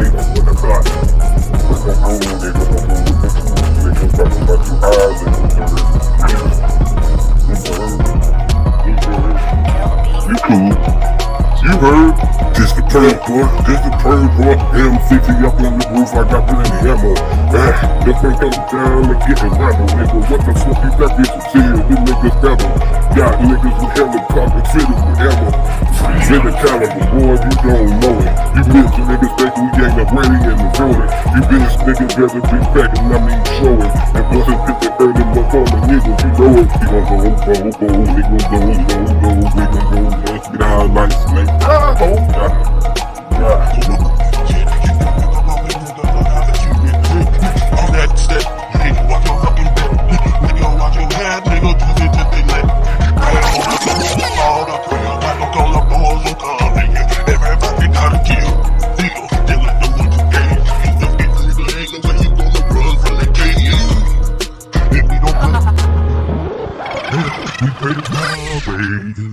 They don't wanna bird or M50 up on the roof, I got plenty ammo. The front comes down and getting rattled, nigga. What the fuck you got this to see? You niggas devil. Got niggas with helicopters fitted with ammo. Fitted caliber, boy, you don't know it. You bitch niggas think we ain't ready in the building. You bitch niggas better be packing, I mean showing. And bustin' 50 earning up on the niggas, you know it. We gon' go, we gon' go, we gon' go, let's get our lights, snake. We pray to God, baby.